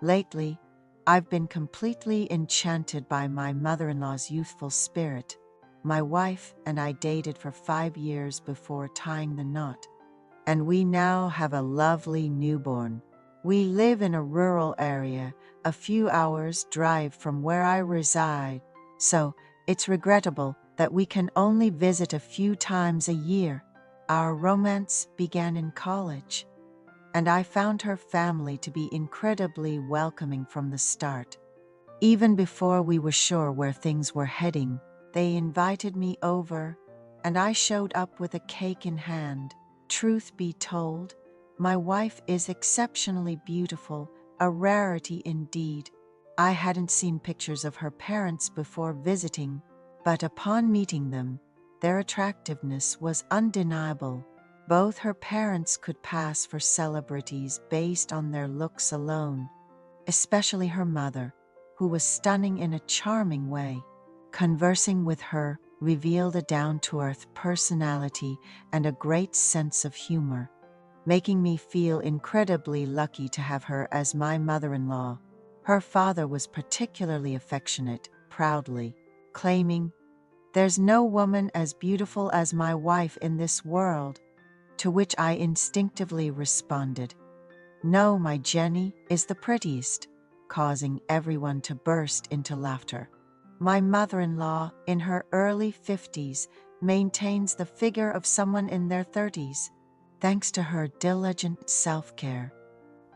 Lately, I've been completely enchanted by my mother-in-law's youthful spirit. My wife and I dated for 5 years before tying the knot, and we now have a lovely newborn. We live in a rural area, a few hours' drive from where I reside, so it's regrettable that we can only visit a few times a year. Our romance began in college, and I found her family to be incredibly welcoming from the start. Even before we were sure where things were heading, they invited me over, and I showed up with a cake in hand. Truth be told, my wife is exceptionally beautiful, a rarity indeed. I hadn't seen pictures of her parents before visiting, but upon meeting them, their attractiveness was undeniable. Both her parents could pass for celebrities based on their looks alone, especially her mother, who was stunning in a charming way. Conversing with her revealed a down-to-earth personality and a great sense of humor, making me feel incredibly lucky to have her as my mother-in-law. Her father was particularly affectionate, proudly claiming, "There's no woman as beautiful as my wife in this world," to which I instinctively responded, "No, my Jenny is the prettiest," causing everyone to burst into laughter. My mother-in-law, in her early 50s, maintains the figure of someone in their 30s, thanks to her diligent self-care,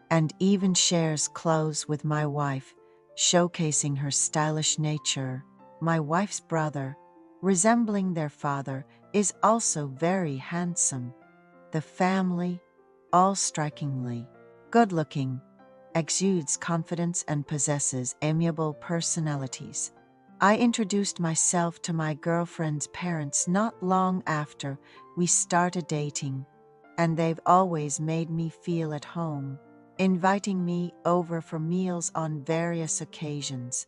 and even shares clothes with my wife, showcasing her stylish nature. My wife's brother, resembling their father, is also very handsome. The family, all strikingly good-looking, exudes confidence and possesses amiable personalities. I introduced myself to my girlfriend's parents not long after we started dating, and they've always made me feel at home, inviting me over for meals on various occasions.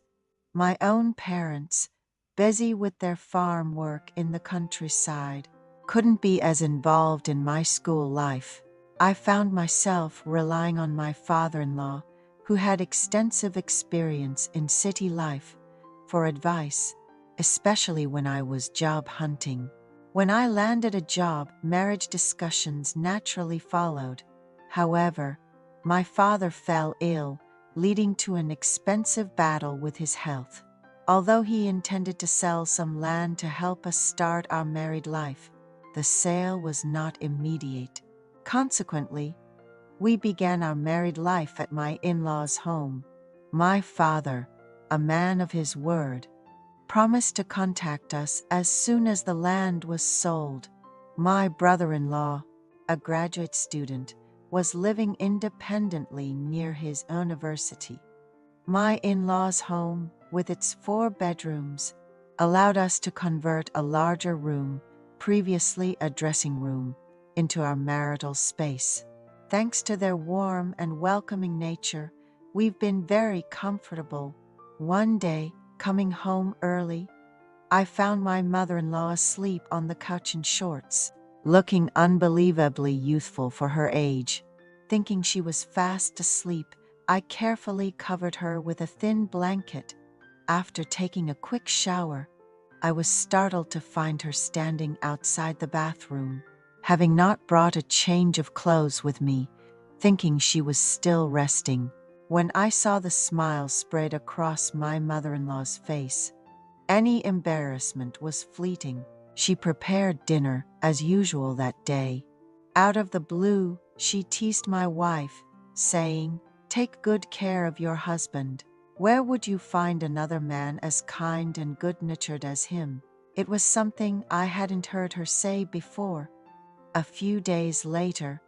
My own parents, busy with their farm work in the countryside, couldn't be as involved in my school life. I found myself relying on my father-in-law, who had extensive experience in city life, for advice, especially when I was job hunting. When I landed a job, marriage discussions naturally followed. However, my father fell ill, leading to an expensive battle with his health. Although he intended to sell some land to help us start our married life, the sale was not immediate. Consequently, we began our married life at my in-laws' home. My father, a man of his word, promised to contact us as soon as the land was sold. My brother-in-law, a graduate student, was living independently near his university. My in-laws' home, with its 4 bedrooms, allowed us to convert a larger room, previously a dressing room, into our marital space. Thanks to their warm and welcoming nature, we've been very comfortable. One day, coming home early, I found my mother-in-law asleep on the couch in shorts, looking unbelievably youthful for her age. Thinking she was fast asleep, I carefully covered her with a thin blanket. After taking a quick shower, I was startled to find her standing outside the bathroom, having not brought a change of clothes with me, thinking she was still resting. When I saw the smile spread across my mother-in-law's face, any embarrassment was fleeting. She prepared dinner as usual that day. Out of the blue, she teased my wife, saying, "Take good care of your husband. Where would you find another man as kind and good-natured as him?" It was something I hadn't heard her say before. A few days later,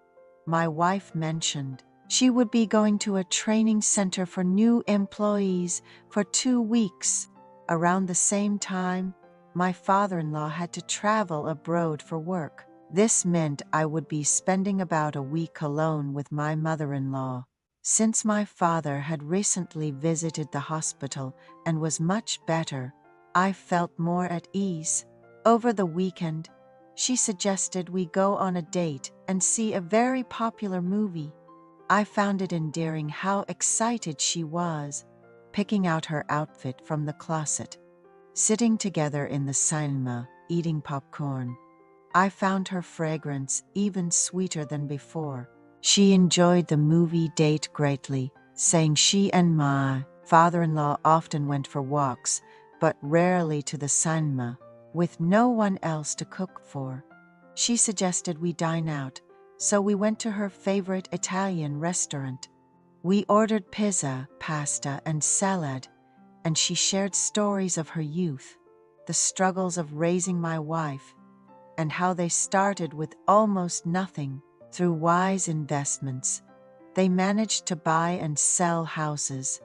my wife mentioned she would be going to a training center for new employees for 2 weeks. Around the same time, my father-in-law had to travel abroad for work. This meant I would be spending about a week alone with my mother-in-law. Since my father had recently visited the hospital and was much better, I felt more at ease. Over the weekend, she suggested we go on a date and see a very popular movie. I found it endearing how excited she was, picking out her outfit from the closet. Sitting together in the cinema, eating popcorn, I found her fragrance even sweeter than before. She enjoyed the movie date greatly, saying she and my father-in-law often went for walks, but rarely to the cinema, with no one else to cook for. She suggested we dine out, so we went to her favorite Italian restaurant. We ordered pizza, pasta, and salad, and she shared stories of her youth, the struggles of raising my wife, and how they started with almost nothing. Through wise investments, they managed to buy and sell houses,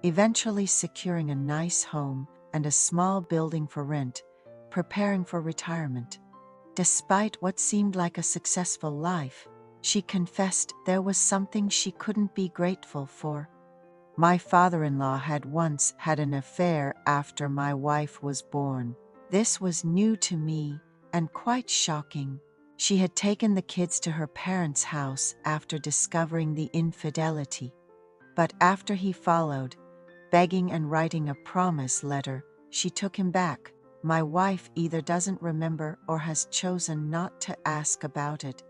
eventually securing a nice home and a small building for rent, preparing for retirement. Despite what seemed like a successful life, she confessed there was something she couldn't be grateful for. My father-in-law had once had an affair after my wife was born. This was new to me and quite shocking. She had taken the kids to her parents' house after discovering the infidelity. But after he followed, begging and writing a promise letter, she took him back. My wife either doesn't remember or has chosen not to ask about it,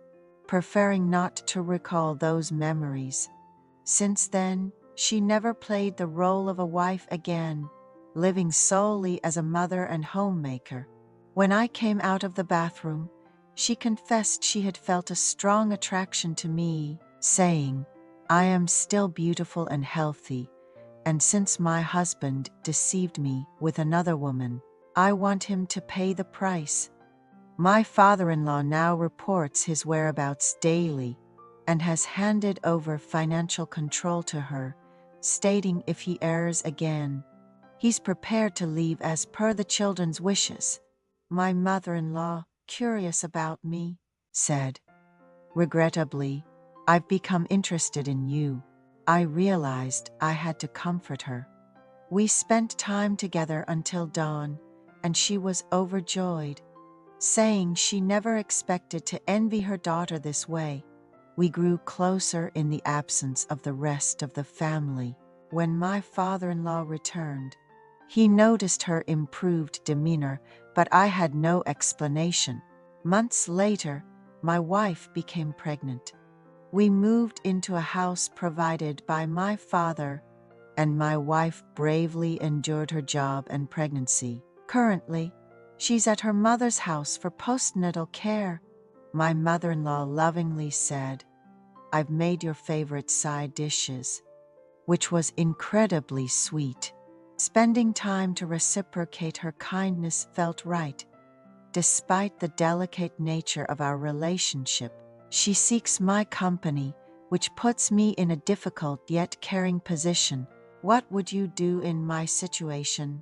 preferring not to recall those memories. Since then, she never played the role of a wife again, living solely as a mother and homemaker. When I came out of the bathroom, she confessed she had felt a strong attraction to me, saying, "I am still beautiful and healthy, and since my husband deceived me with another woman, I want him to pay the price." My father-in-law now reports his whereabouts daily and has handed over financial control to her, stating if he errs again, he's prepared to leave as per the children's wishes. My mother-in-law, curious about me, said, "Regrettably, I've become interested in you." I realized I had to comfort her. We spent time together until dawn, and she was overjoyed, saying she never expected to envy her daughter this way. We grew closer in the absence of the rest of the family. When my father-in-law returned, he noticed her improved demeanor, but I had no explanation. Months later, my wife became pregnant. We moved into a house provided by my father, and my wife bravely endured her job and pregnancy. Currently, she's at her mother's house for postnatal care. My mother-in-law lovingly said, "I've made your favorite side dishes," which was incredibly sweet. Spending time to reciprocate her kindness felt right. Despite the delicate nature of our relationship, she seeks my company, which puts me in a difficult yet caring position. What would you do in my situation?